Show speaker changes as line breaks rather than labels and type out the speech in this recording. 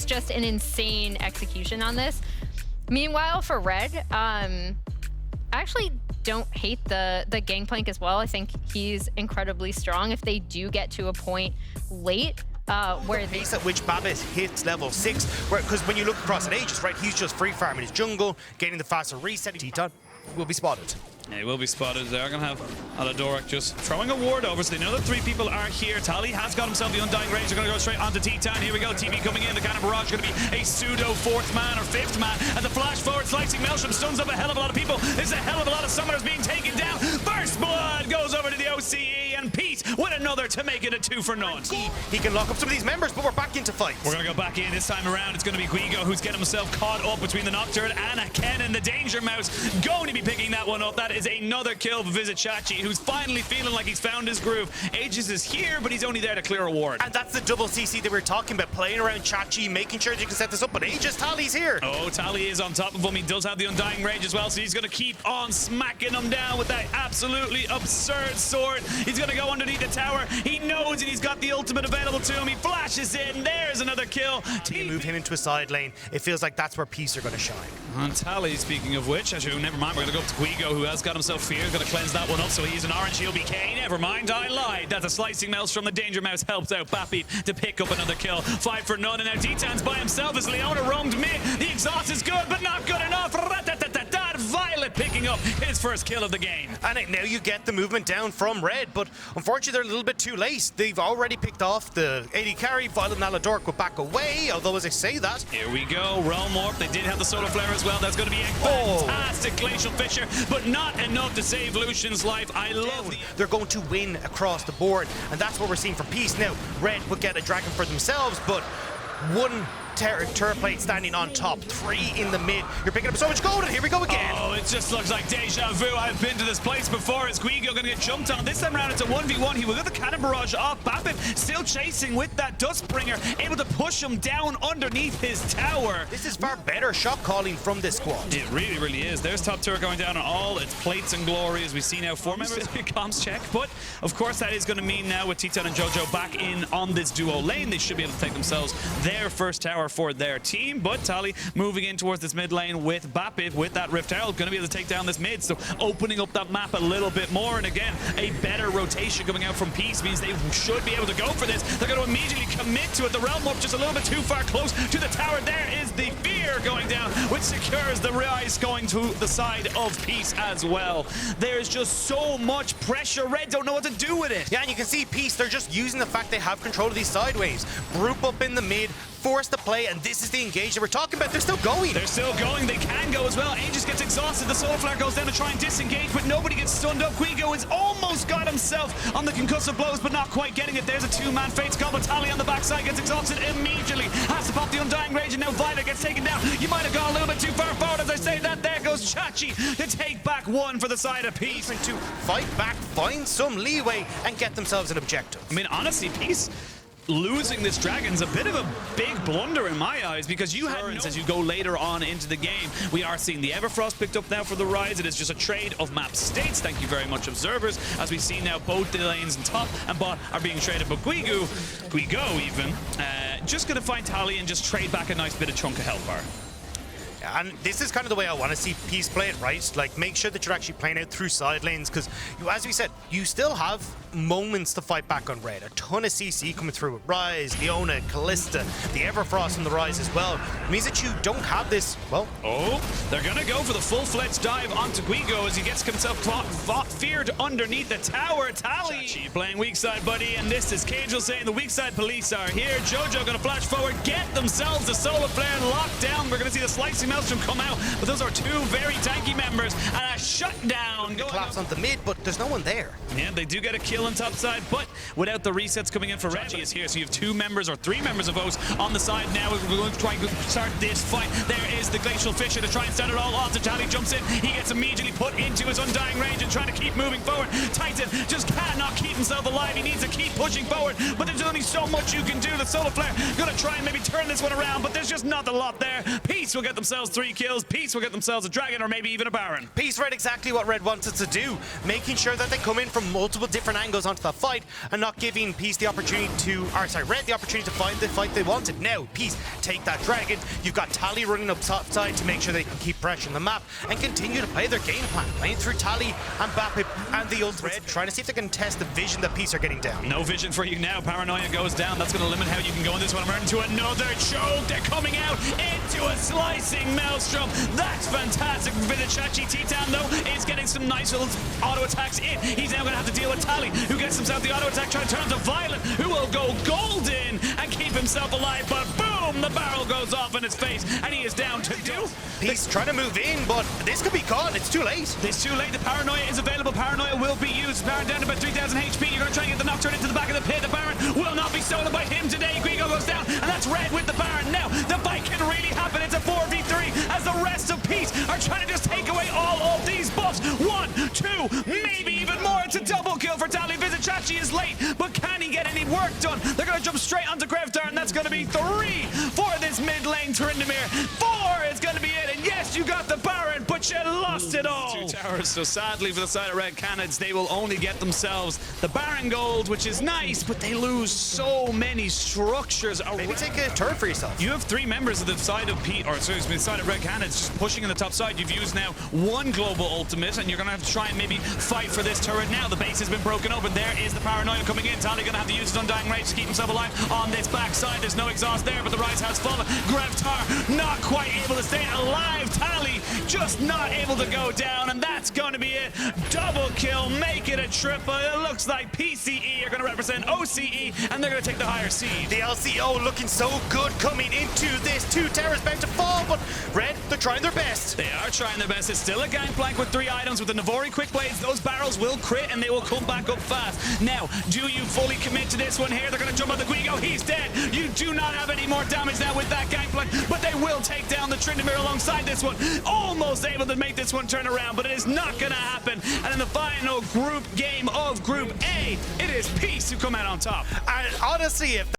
just an insane execution on this. Meanwhile, for Red, I actually don't hate the Gangplank as well. I think he's incredibly strong if they do get to a point late where
the pace at which Babbitt hits level 6, because when you look across at Aegis, right, he's just free farming his jungle, getting the faster reset. Teton will be spotted.
Yeah, he will be spotted. They're going to have Aladorak just throwing a ward over, so they know that 3 people are here. Tali has got himself the Undying Rage. They're going to go straight onto Titan. Here we go. TV coming in. The Cannon Barrage going to be a pseudo 4th man or 5th man. As the flash forward, Slicing Maelstrom stuns up a hell of a lot of people. There's a hell of a lot of summoners being taken down. First Blood goes over to the OCE, and Pete with another to make it a 2 for none.
He can lock up some of these members, but we're back into fights.
We're going to go back in. This time around, it's going to be Guigo who's getting himself caught up between the Nocturne and a Ken, and the Danger Mouse going to be picking that one up. That is another kill for Visit Chachi, who's finally feeling like he's found his groove. Aegis is here, but he's only there to clear a ward.
And that's the double CC that we were talking about, playing around Chachi, making sure that you can set this up, but Aegis, Tali's here.
Oh, Tali is on top of him. He does have the Undying Rage as well, so he's going to keep on smacking him down with that absolutely absurd sword. He's going to go underneath the tower. He knows that he's got the ultimate available to him. He flashes in. There's another kill.
Move him into a side lane. It feels like that's where Peace are going to shine.
And Tali, speaking of which, actually, never mind. We're going to go up to Guigo, who has got himself Fear. Going to cleanse that one up, so he's an orange shield BK. Never mind, I lied. That's a Slicing Mouse from the Danger Mouse. Helps out Bappy to pick up another kill. 5 for none, and now Titan's by himself as Leona roamed mid. The exhaust is good, but not good enough. Violet picking up his first kill of the game.
And now you get the movement down from Red, but unfortunately they're a little bit too late. They've already picked off the AD carry. Violet and Aladorak will back away, although as I say that...
Here we go, Realm Warp. They did have the Solar Flare as well. That's going to be a fantastic Glacial Fissure, but not enough to save Lucian's life. I love
They're going to win across the board, and that's what we're seeing from Peace. Now, Red will get a dragon for themselves, but one turret plate standing on top, 3 in the mid. You're picking up so much gold, and here we go again.
Oh, it just looks like deja vu. I've been to this place before. Is Guigo going to get jumped on? This time around, it's a 1v1. He will get the Cannon Barrage off. Bappin still chasing with that Dustbringer, able to push him down underneath his tower.
This is far better shot calling from this squad.
It really, really is. There's top turret going down on all its plates and glory, as we see now 4 members of the comms check. But, of course, that is going to mean now with Titan and Jojo back in on this duo lane, they should be able to take themselves their first tower for their team. But Tali moving in towards this mid lane with Bapip with that Rift Herald, going to be able to take down this mid, so opening up that map a little bit more. And again, a better rotation coming out from Peace means they should be able to go for this. They're going to immediately commit to it. The Realm Warp just a little bit too far close to the tower. There is the Fear going down, which secures the Rise going to the side of Peace as well. There's just so much pressure. Red don't know what to do with it.
Yeah, and you can see Peace, they're just using the fact they have control of these sideways. Group up in the mid, force the play, and this is the engage that we're talking about. They're still going.
They're still going. They can go as well. Aegis gets exhausted. The Solar Flare goes down to try and disengage, but nobody gets stunned up. Guigo has almost got himself on the concussive blows, but not quite getting it. There's a 2-man Fates combo. Tali on the backside gets exhausted immediately. Has to pop the Undying Rage, and now Violet gets taken down. You might have gone a little bit too far forward as I say that. There goes Chachi to take back 1 for the side of Peace.
To fight back, find some leeway, and get themselves an objective.
I mean, honestly, Peace losing this dragon's a bit of a big blunder in my eyes, because you had as you go later on into the game. We are seeing the Everfrost picked up now for the Rise. It is just a trade of map states. Thank you very much, observers. As we see now, both the lanes in top and bot are being traded, but Guigo even, just going to find Tali and just trade back a nice bit of chunk of health bar.
And this is kind of the way I want to see Peace play it, right? Like, make sure that you're actually playing out through side lanes, because, as we said, you still have moments to fight back on Red. A ton of CC coming through with Rise, Leona, Callista, the Everfrost on the Rise as well. It means that you don't have this, well...
Oh, they're going to go for the full-fledged dive onto Guigo as he gets himself feared underneath the tower. Tali Chachi playing weak side, buddy, and this is Cagel saying the weak side police are here. Jojo going to flash forward, get themselves the Solar Flare and lock down. We're going to see the Slicing Maelstrom come out, but those are 2 very tanky members, and a shutdown.
Collapse onto mid, but there's no one there.
Yeah, they do get a kill on top side, but without the resets coming in for Reggie is here, so you have 2 members or 3 members of O's on the side now. We're going to try and start this fight. There is the Glacial Fissure to try and start it all off. Tali jumps in. He gets immediately put into his Undying Range and trying to keep moving forward. Titan just cannot keep himself alive. He needs to keep pushing forward, but there's only so much you can do. The Solar Flare going to try and maybe turn this one around, but there's just not a lot there. Peace will get themselves 3 kills. Peace will get themselves a dragon or maybe even a Baron.
Peace read exactly what Red wanted to do, making sure that they come in from multiple different angles. goes onto the fight and not giving Peace the opportunity to, or sorry, Red the opportunity to find the fight they wanted. Now, Peace take that dragon. You've got Tally running up top side to make sure they can keep pressuring the map and continue to play their game plan, playing through Tally and Bapip and the ultimate, Red, trying to see if they can test the vision that Peace are getting down.
No vision for you now. Paranoia goes down. That's going to limit how you can go in this one. I'm into another choke. They're coming out into a slicing maelstrom. That's fantastic for Vizichachi. Titan, though, is getting some nice little auto attacks in. He's now going to have to deal with Tally, who gets himself the auto attack, trying to turn to Violent, who will go golden and keep himself alive. But boom, the barrel goes off in his face, and he is down to 2.
Peace trying to move in, but this could be caught. It's too late.
It's too late. The Paranoia is available. Paranoia will be used. Baron down to about 3,000 HP. You're going to try and get the Nocturne into the back of the pit. The Baron will not be stolen by him today. Guigo goes down, and that's Red with the Baron. Now, the fight can really happen. It's a 4v3 as the rest of Peace are trying to just take away all of these buffs. 1, 2, maybe even more. It's a double kill for Tally. Vizichachi is late, but can he get any work done? They're going to jump straight onto Grevtar, and that's going to be 3 for this mid lane Tryndamere. 4 is going to be it, and yes, you got the Baron, but you lost it all. 2 towers, so sadly for the side of Red Canids, they will only get themselves the Baron gold, which is nice, but they lose so many structures around.
Maybe take a turret for yourself.
You have 3 members of the side of the side of Red Canids just pushing in the top side. You've used now 1 global ultimate, and you're going to have to try and maybe fight for this turret now. The base has been broken open. There is the Paranoia coming in. Tally going to have to use his Undying Rage to keep himself alive on this backside. There's no exhaust there, but the rise has fallen. Grevtar not quite able to stay alive. Tally just not able to go down, and that's going to be it. Double kill, make it a triple. It looks like PCE are going to represent OCE, and they're going to take the higher seed.
The LCO looking so good coming into this. 2 towers about to fall, but Red, they're trying their best.
They are trying their best. It's still a gangplank with 3 items. With the Navori quick blades, those barrels will crit and they will come back up fast. Now, do you fully commit to this one here? They're going to jump on the Guigo. He's dead. You do not have any more damage now with that gangplank, but they will take down the Tryndamere alongside this one. Almost able to make this one turn around, but it is not going to happen. And in the final group game of Group A, it is Peace who come out on top.
And honestly, if